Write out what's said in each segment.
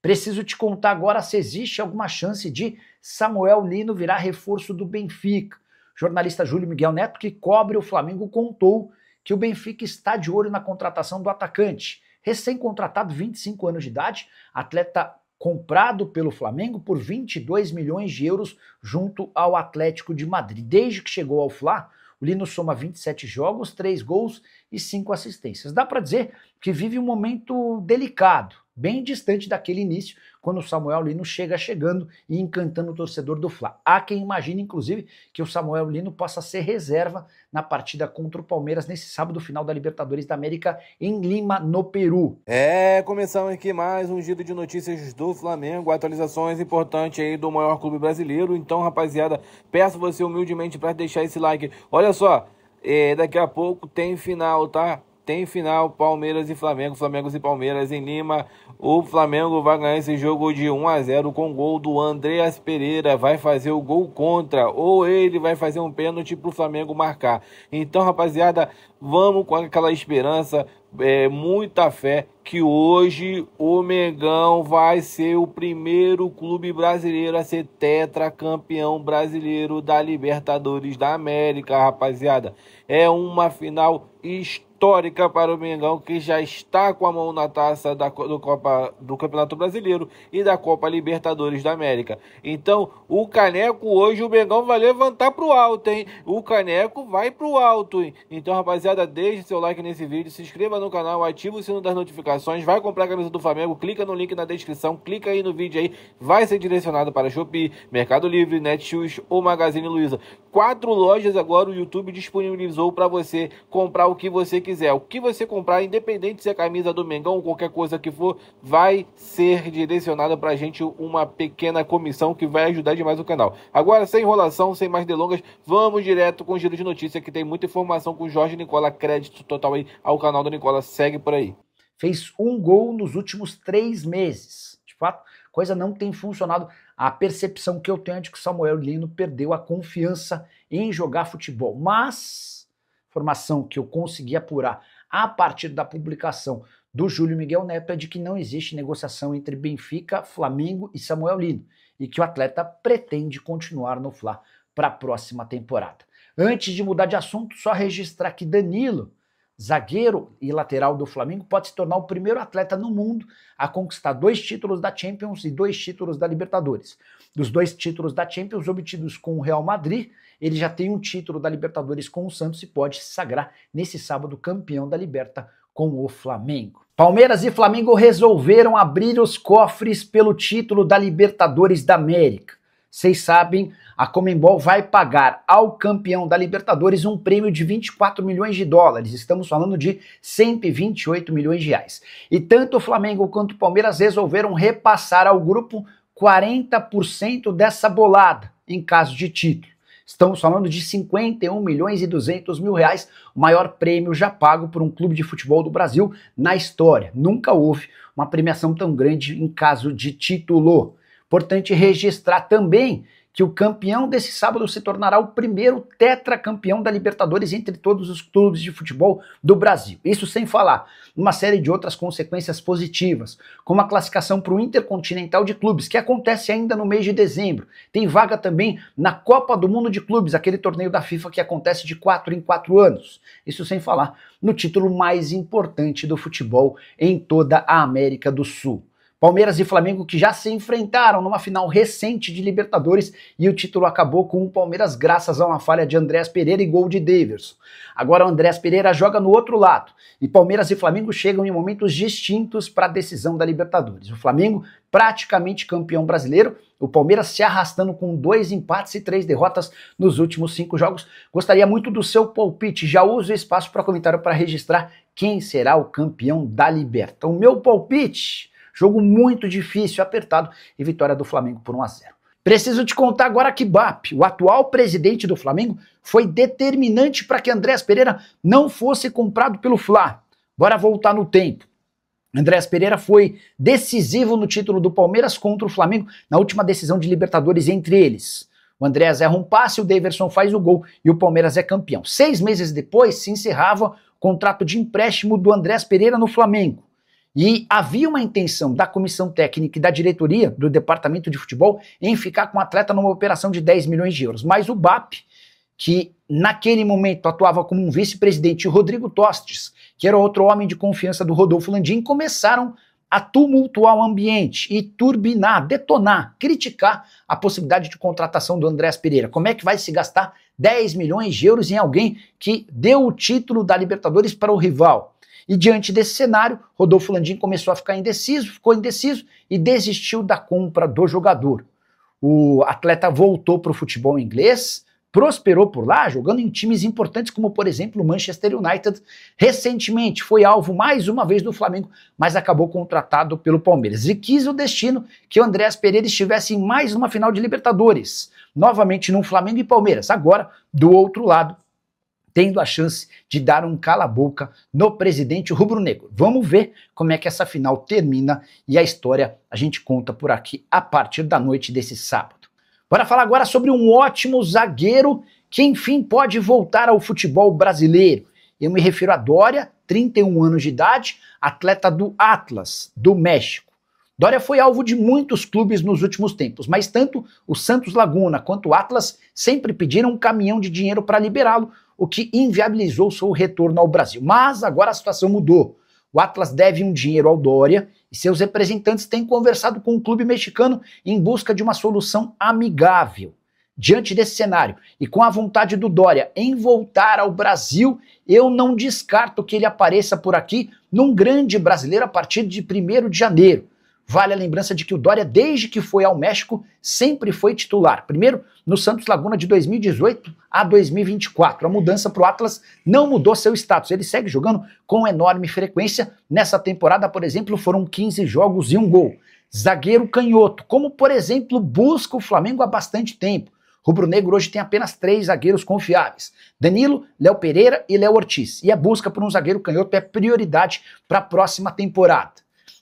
Preciso te contar agora se existe alguma chance de Samuel Lino virar reforço do Benfica. O jornalista Júlio Miguel Neto, que cobre o Flamengo, contou que o Benfica está de olho na contratação do atacante. Recém-contratado, 25 anos de idade, atleta comprado pelo Flamengo por 22 milhões de euros junto ao Atlético de Madrid. Desde que chegou ao Fla, o Lino soma 27 jogos, 3 gols e 5 assistências. Dá para dizer que vive um momento delicado, bem distante daquele início, quando o Samuel Lino chegando e encantando o torcedor do Fla. Há quem imagine, inclusive, que o Samuel Lino possa ser reserva na partida contra o Palmeiras nesse sábado, final da Libertadores da América em Lima, no Peru. Começamos aqui mais um giro de notícias do Flamengo, atualizações importantes aí do maior clube brasileiro. Então, rapaziada, peço você humildemente para deixar esse like. Olha só, daqui a pouco tem final, tá? Tem final, Palmeiras e Flamengo, Flamengo e Palmeiras em Lima. O Flamengo vai ganhar esse jogo de 1-0 com gol do Andreas Pereira. Vai fazer o gol contra, ou ele vai fazer um pênalti pro Flamengo marcar. Então, rapaziada, vamos com aquela esperança, muita fé, que hoje o Mengão vai ser o primeiro clube brasileiro a ser tetracampeão brasileiro da Libertadores da América, rapaziada. É uma final histórica para o Mengão, que já está com a mão na taça do Campeonato Brasileiro e da Copa Libertadores da América. Então, o caneco hoje o Mengão vai levantar pro alto, hein? O caneco vai pro alto, hein? Então, rapaziada, deixe seu like nesse vídeo, se inscreva no canal, ative o sino das notificações, vai comprar a camisa do Flamengo, clica no link na descrição, clica aí no vídeo aí, vai ser direcionado para Shopee, Mercado Livre, Netshoes ou Magazine Luiza. 4 lojas agora o YouTube disponibilizou para você comprar o que você quiser. O que você comprar, independente se é camisa do Mengão ou qualquer coisa que for, vai ser direcionada pra gente uma pequena comissão que vai ajudar demais o canal. Agora, sem enrolação, sem mais delongas, vamos direto com o giro de notícia, que tem muita informação com o Jorge Nicola. Crédito total aí ao canal do Nicola. Segue por aí. Fez um gol nos últimos 3 meses. De fato, coisa não tem funcionado. A percepção que eu tenho é de que o Samuel Lino perdeu a confiança em jogar futebol. Mas, informação que eu consegui apurar a partir da publicação do Júlio Miguel Neto é de que não existe negociação entre Benfica, Flamengo e Samuel Lino, e que o atleta pretende continuar no Fla para a próxima temporada. Antes de mudar de assunto, só registrar que Danilo, zagueiro e lateral do Flamengo, pode se tornar o primeiro atleta no mundo a conquistar 2 títulos da Champions e 2 títulos da Libertadores. Dos 2 títulos da Champions obtidos com o Real Madrid, ele já tem um título da Libertadores com o Santos e pode se sagrar nesse sábado campeão da Liberta com o Flamengo. Palmeiras e Flamengo resolveram abrir os cofres pelo título da Libertadores da América. Vocês sabem, a Conmebol vai pagar ao campeão da Libertadores um prêmio de 24 milhões de dólares. Estamos falando de 128 milhões de reais. E tanto o Flamengo quanto o Palmeiras resolveram repassar ao grupo 40% dessa bolada, em caso de título. Estamos falando de 51 milhões e 200 mil reais, o maior prêmio já pago por um clube de futebol do Brasil na história. Nunca houve uma premiação tão grande em caso de título. Importante registrar também que o campeão desse sábado se tornará o primeiro tetracampeão da Libertadores entre todos os clubes de futebol do Brasil. Isso sem falar uma série de outras consequências positivas, como a classificação para o Intercontinental de Clubes, que acontece ainda no mês de dezembro. Tem vaga também na Copa do Mundo de Clubes, aquele torneio da FIFA que acontece de 4 em 4 anos. Isso sem falar no título mais importante do futebol em toda a América do Sul. Palmeiras e Flamengo que já se enfrentaram numa final recente de Libertadores e o título acabou com o Palmeiras graças a uma falha de Andreas Pereira e gol de Daverson. Agora o Andreas Pereira joga no outro lado e Palmeiras e Flamengo chegam em momentos distintos para a decisão da Libertadores. O Flamengo praticamente campeão brasileiro, o Palmeiras se arrastando com 2 empates e 3 derrotas nos últimos 5 jogos. Gostaria muito do seu palpite, já uso o espaço para comentário para registrar quem será o campeão da Liberta. O meu palpite... Jogo muito difícil, apertado e vitória do Flamengo por 1-0. Preciso te contar agora que BAP, o atual presidente do Flamengo, foi determinante para que Andreas Pereira não fosse comprado pelo Fla. Bora voltar no tempo. Andreas Pereira foi decisivo no título do Palmeiras contra o Flamengo na última decisão de Libertadores entre eles. O Andreas erra um passe, o Daverson faz o gol e o Palmeiras é campeão. 6 meses depois se encerrava o contrato de empréstimo do Andreas Pereira no Flamengo. E havia uma intenção da comissão técnica e da diretoria do departamento de futebol em ficar com o atleta numa operação de 10 milhões de euros. Mas o BAP, que naquele momento atuava como um vice-presidente, e Rodrigo Tostes, que era outro homem de confiança do Rodolfo Landim, começaram a tumultuar o ambiente e turbinar, detonar, criticar a possibilidade de contratação do Andreas Pereira. Como é que vai se gastar 10 milhões de euros em alguém que deu o título da Libertadores para o rival? E diante desse cenário, Rodolfo Landim começou a ficar indeciso, ficou indeciso e desistiu da compra do jogador. O atleta voltou para o futebol inglês, prosperou por lá, jogando em times importantes como, por exemplo, o Manchester United. Recentemente foi alvo mais uma vez do Flamengo, mas acabou contratado pelo Palmeiras. E quis o destino que o Andreas Pereira estivesse em mais uma final de Libertadores, novamente no Flamengo e Palmeiras, agora do outro lado, tendo a chance de dar um cala-boca no presidente rubro-negro. Vamos ver como é que essa final termina e a história a gente conta por aqui a partir da noite desse sábado. Bora falar agora sobre um ótimo zagueiro que enfim pode voltar ao futebol brasileiro. Eu me refiro a Doria, 31 anos de idade, atleta do Atlas, do México. Doria foi alvo de muitos clubes nos últimos tempos, mas tanto o Santos Laguna quanto o Atlas sempre pediram um caminhão de dinheiro para liberá-lo, o que inviabilizou seu retorno ao Brasil. Mas agora a situação mudou. O Atlas deve um dinheiro ao Doria e seus representantes têm conversado com o clube mexicano em busca de uma solução amigável. Diante desse cenário e com a vontade do Doria em voltar ao Brasil, eu não descarto que ele apareça por aqui num grande brasileiro a partir de 1º de janeiro. Vale a lembrança de que o Doria, desde que foi ao México, sempre foi titular. Primeiro, no Santos Laguna de 2018 a 2024. A mudança para o Atlas não mudou seu status. Ele segue jogando com enorme frequência. Nessa temporada, por exemplo, foram 15 jogos e 1 gol. Zagueiro canhoto, como, por exemplo, busca o Flamengo há bastante tempo. Rubro-negro hoje tem apenas 3 zagueiros confiáveis: Danilo, Léo Pereira e Léo Ortiz. E a busca por um zagueiro canhoto é prioridade para a próxima temporada.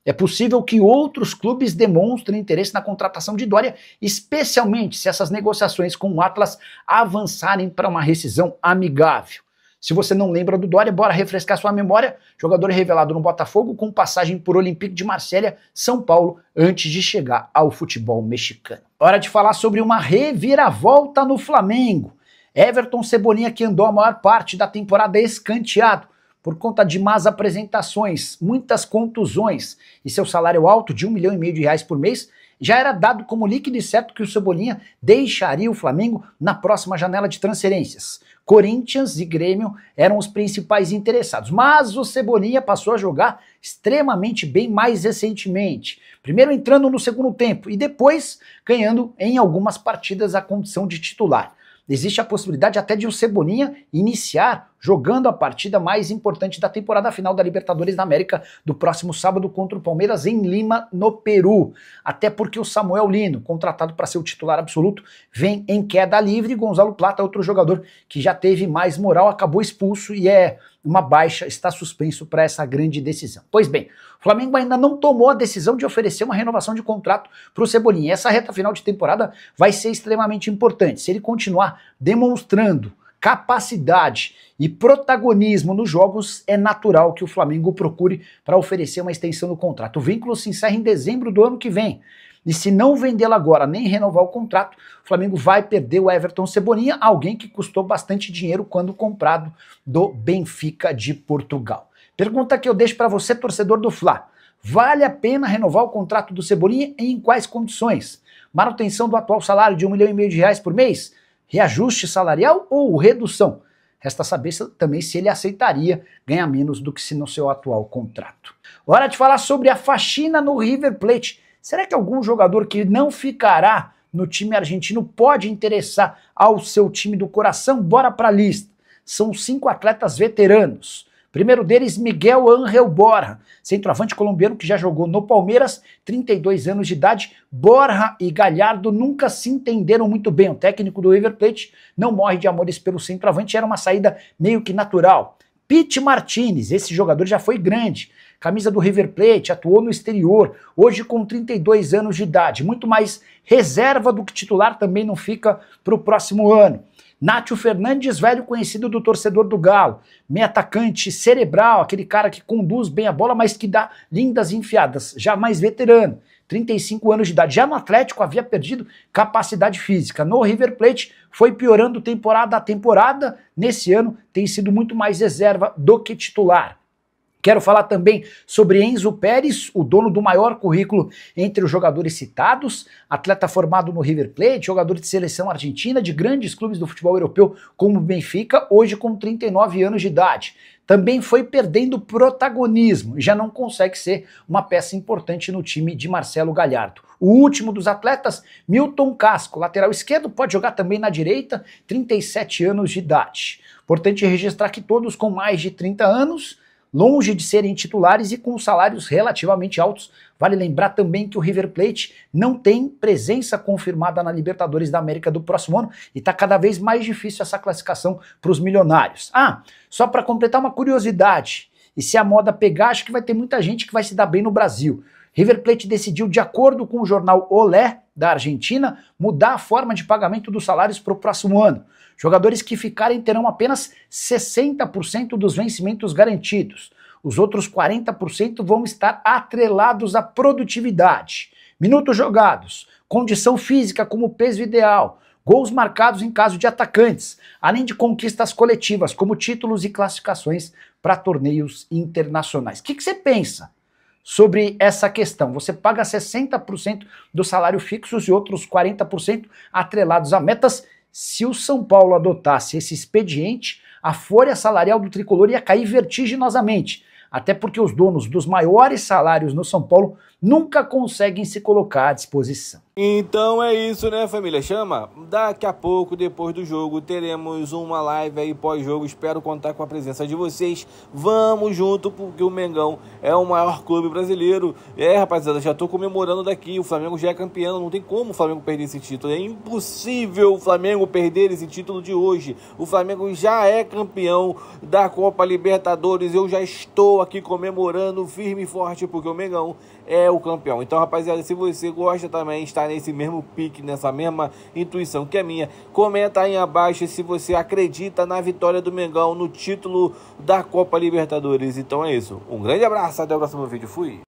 É possível que outros clubes demonstrem interesse na contratação de Doria, especialmente se essas negociações com o Atlas avançarem para uma rescisão amigável. Se você não lembra do Doria, bora refrescar sua memória. Jogador revelado no Botafogo, com passagem por Olympique de Marselha, São Paulo, antes de chegar ao futebol mexicano. Hora de falar sobre uma reviravolta no Flamengo. Everton Cebolinha, que andou a maior parte da temporada escanteado por conta de más apresentações, muitas contusões e seu salário alto de R$1,5 milhão por mês, já era dado como líquido e certo que o Cebolinha deixaria o Flamengo na próxima janela de transferências. Corinthians e Grêmio eram os principais interessados, mas o Cebolinha passou a jogar extremamente bem mais recentemente. Primeiro entrando no segundo tempo e depois ganhando em algumas partidas a condição de titular. Existe a possibilidade até de o Cebolinha iniciar jogando a partida mais importante da temporada final da Libertadores da América do próximo sábado contra o Palmeiras em Lima, no Peru. Até porque o Samuel Lino, contratado para ser o titular absoluto, vem em queda livre. Gonzalo Plata, outro jogador que já teve mais moral, acabou expulso e é uma baixa, está suspenso para essa grande decisão. Pois bem, o Flamengo ainda não tomou a decisão de oferecer uma renovação de contrato para o Cebolinha. Essa reta final de temporada vai ser extremamente importante. Se ele continuar demonstrando capacidade e protagonismo nos jogos, é natural que o Flamengo procure para oferecer uma extensão do contrato. O vínculo se encerra em dezembro do ano que vem. E se não vendê-lo agora, nem renovar o contrato, o Flamengo vai perder o Everton Cebolinha, alguém que custou bastante dinheiro quando comprado do Benfica de Portugal. Pergunta que eu deixo para você, torcedor do Fla. Vale a pena renovar o contrato do Cebolinha e em quais condições? Manutenção do atual salário de R$1,5 milhão por mês? Reajuste salarial ou redução? Resta saber também se ele aceitaria ganhar menos do que se no seu atual contrato. Hora de falar sobre a faxina no River Plate. Será que algum jogador que não ficará no time argentino pode interessar ao seu time do coração? Bora para a lista. São 5 atletas veteranos. Primeiro deles, Miguel Ángel Borja, centroavante colombiano que já jogou no Palmeiras, 32 anos de idade. Borja e Gallardo nunca se entenderam muito bem. O técnico do River Plate não morre de amores pelo centroavante, era uma saída meio que natural. Pity Martinez, esse jogador já foi grande, camisa do River Plate, atuou no exterior, hoje com 32 anos de idade, muito mais reserva do que titular, também não fica para o próximo ano. Nátio Fernandes, velho conhecido do torcedor do Galo, meio atacante cerebral, aquele cara que conduz bem a bola, mas que dá lindas enfiadas, já mais veterano, 35 anos de idade. Já no Atlético havia perdido capacidade física. No River Plate foi piorando temporada a temporada, nesse ano tem sido muito mais reserva do que titular. Quero falar também sobre Enzo Pérez, o dono do maior currículo entre os jogadores citados, atleta formado no River Plate, jogador de seleção argentina, de grandes clubes do futebol europeu como o Benfica, hoje com 39 anos de idade. Também foi perdendo protagonismo e já não consegue ser uma peça importante no time de Marcelo Gallardo. O último dos atletas, Milton Casco, lateral esquerdo, pode jogar também na direita, 37 anos de idade. Importante registrar que todos com mais de 30 anos, longe de serem titulares e com salários relativamente altos. Vale lembrar também que o River Plate não tem presença confirmada na Libertadores da América do próximo ano e está cada vez mais difícil essa classificação para os milionários. Ah, só para completar uma curiosidade, e se a moda pegar, acho que vai ter muita gente que vai se dar bem no Brasil. River Plate decidiu, de acordo com o jornal Olé, da Argentina, mudar a forma de pagamento dos salários para o próximo ano. Jogadores que ficarem terão apenas 60% dos vencimentos garantidos. Os outros 40% vão estar atrelados à produtividade. Minutos jogados, condição física como peso ideal, gols marcados em caso de atacantes, além de conquistas coletivas como títulos e classificações para torneios internacionais. O que você pensa sobre essa questão? Você paga 60% do salário fixo e outros 40% atrelados a metas. Se o São Paulo adotasse esse expediente, a folha salarial do tricolor ia cair vertiginosamente, até porque os donos dos maiores salários no São Paulo nunca conseguem se colocar à disposição. Então é isso, né, família? Chama, daqui a pouco, depois do jogo, teremos uma live aí pós-jogo. Espero contar com a presença de vocês. Vamos junto, porque o Mengão é o maior clube brasileiro. Rapaziada, já tô comemorando daqui. O Flamengo já é campeão. Não tem como o Flamengo perder esse título. É impossível o Flamengo perder esse título de hoje. O Flamengo já é campeão da Copa Libertadores. Eu já estou aqui comemorando firme e forte, porque o Mengão é o campeão. Então, rapaziada, se você gosta também, está nesse mesmo pique, nessa mesma intuição que a minha, comenta aí abaixo se você acredita na vitória do Mengão no título da Copa Libertadores. Então é isso. Um grande abraço, até o próximo vídeo. Fui!